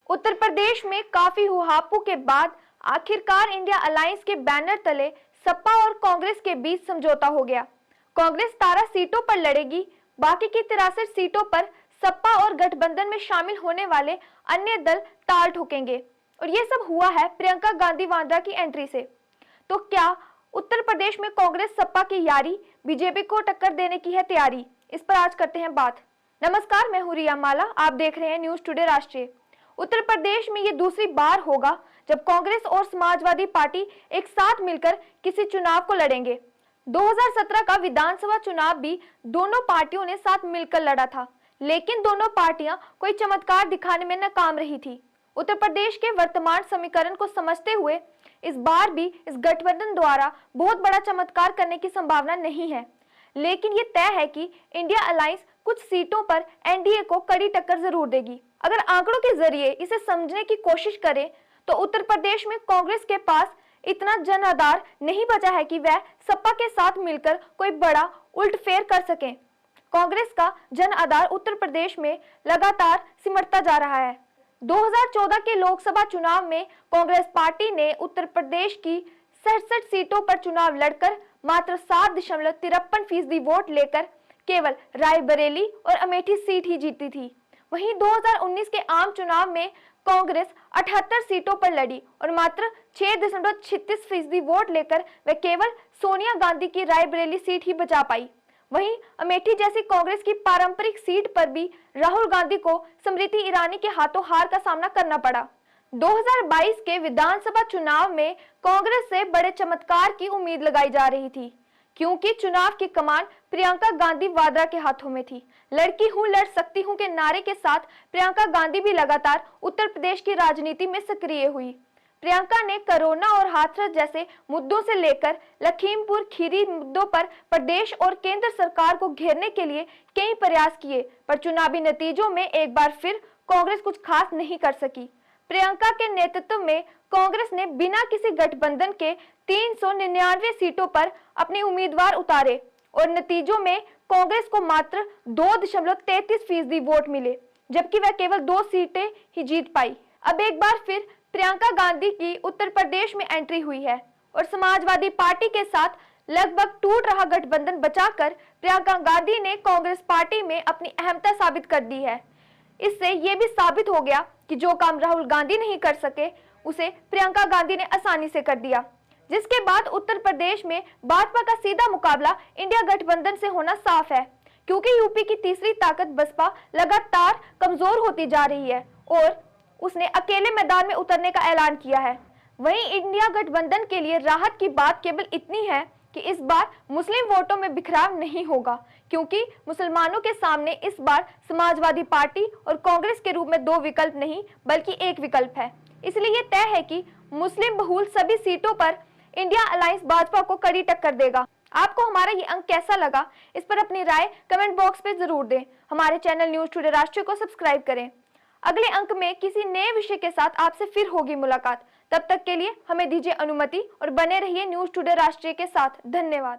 उत्तर प्रदेश में काफी हुहापू के बाद आखिरकार इंडिया अलायंस के बैनर तले सपा और कांग्रेस के बीच समझौता हो गया। कांग्रेस 13 सीटों पर लड़ेगी, बाकी की 63 सीटों पर सपा और गठबंधन में शामिल होने वाले अन्य दल ताल ठोकेंगे। और ये सब हुआ है प्रियंका गांधी वाड्रा की एंट्री से। तो क्या उत्तर प्रदेश में कांग्रेस सपा की यारी बीजेपी को टक्कर देने की है तैयारी? इस पर आज करते हैं बात। नमस्कार, मैं हूं रिया माला, आप देख रहे हैं न्यूज टुडे राष्ट्रीय। उत्तर प्रदेश में ये दूसरी बार होगा जब कांग्रेस और समाजवादी पार्टी एक साथ मिलकर किसी चुनाव को लड़ेंगे। 2017 का विधानसभा चुनाव भी दोनों पार्टियों ने साथ मिलकर लड़ा था, लेकिन दोनों पार्टियां कोई चमत्कार दिखाने में नाकाम रही थी। उत्तर प्रदेश के वर्तमान समीकरण को समझते हुए इस बार भी इस गठबंधन द्वारा बहुत बड़ा चमत्कार करने की संभावना नहीं है, लेकिन ये तय है कि इंडिया अलायंस कुछ सीटों पर एनडीए को कड़ी टक्कर जरूर देगी। अगर आंकड़ों के जरिए इसे समझने की कोशिश करें तो उत्तर प्रदेश में कांग्रेस के पास इतना जन आधार नहीं बचा है कि वह सपा के साथ मिलकर कोई बड़ा उल्टफेर कर सके। कांग्रेस का जन आधार उत्तर प्रदेश में लगातार सिमटता जा रहा है। 2014 के लोकसभा चुनाव में कांग्रेस पार्टी ने उत्तर प्रदेश की 67 सीटों पर चुनाव लड़कर मात्र 7.53% वोट लेकर केवल रायबरेली और अमेठी सीट ही जीती थी। वहीं 2019 के आम चुनाव में कांग्रेस 78 सीटों पर लड़ी और मात्र 6.36% वोट लेकर वह केवल सोनिया गांधी की रायबरेली सीट ही बचा पाई। वहीं अमेठी जैसी कांग्रेस की पारंपरिक सीट पर भी राहुल गांधी को स्मृति ईरानी के हाथों हार का सामना करना पड़ा। 2022 के विधानसभा चुनाव में कांग्रेस से बड़े चमत्कार की उम्मीद लगाई जा रही थी, क्योंकि चुनाव की कमान प्रियंका गांधी वाड्रा के हाथों में थी। लड़की हूं, लड़ सकती हूं के नारे के साथ प्रियंका गांधी भी लगातार उत्तर प्रदेश की राजनीति में सक्रिय हुई। प्रियंका ने कोरोना और हाथरस जैसे मुद्दों से लेकर लखीमपुर खीरी मुद्दों पर प्रदेश और केंद्र सरकार को घेरने के लिए कई प्रयास किए, पर चुनावी नतीजों में एक बार फिर कांग्रेस कुछ खास नहीं कर सकी। प्रियंका के नेतृत्व में कांग्रेस ने बिना किसी गठबंधन के 399 सीटों पर अपने उम्मीदवार उतारे और नतीजों में कांग्रेस को मात्र 2.33% वोट मिले, जबकि वह केवल 2 सीटें ही जीत पाई। अब एक बार फिर प्रियंका गांधी की उत्तर प्रदेश में एंट्री हुई है और समाजवादी पार्टी के साथ लगभग टूट रहा गठबंधन बचाकर प्रियंका गांधी ने कांग्रेस पार्टी में अपनी अहमता साबित कर दी है। इससे यह भी साबित हो गया कि जो काम राहुल गांधी नहीं कर सके उसे प्रियंका गांधी ने आसानी से कर दिया, जिसके बाद उत्तर प्रदेश में भाजपा का सीधा मुकाबला इंडिया गठबंधन से होना साफ है, क्योंकि यूपी की तीसरी ताकत बसपा लगातार कमजोर होती जा रही है और उसने अकेले मैदान में उतरने का ऐलान किया है। वहीं इंडिया गठबंधन के लिए राहत की बात केवल इतनी है कि इस बार मुस्लिम वोटों में बिखराव नहीं होगा, क्योंकि मुसलमानों के सामने इस बार समाजवादी पार्टी और कांग्रेस के रूप में 2 विकल्प नहीं बल्कि एक विकल्प है। इसलिए यह तय है कि मुस्लिम बहुल सभी सीटों पर इंडिया अलायंस भाजपा को कड़ी टक्कर देगा। आपको हमारा ये अंक कैसा लगा, इस पर अपनी राय कमेंट बॉक्स में जरूर दें। हमारे चैनल न्यूज टुडे राष्ट्रीय को सब्सक्राइब करें। अगले अंक में किसी नए विषय के साथ आपसे फिर होगी मुलाकात। तब तक के लिए हमें दीजिए अनुमति और बने रहिए न्यूज टुडे राष्ट्रीय के साथ। धन्यवाद।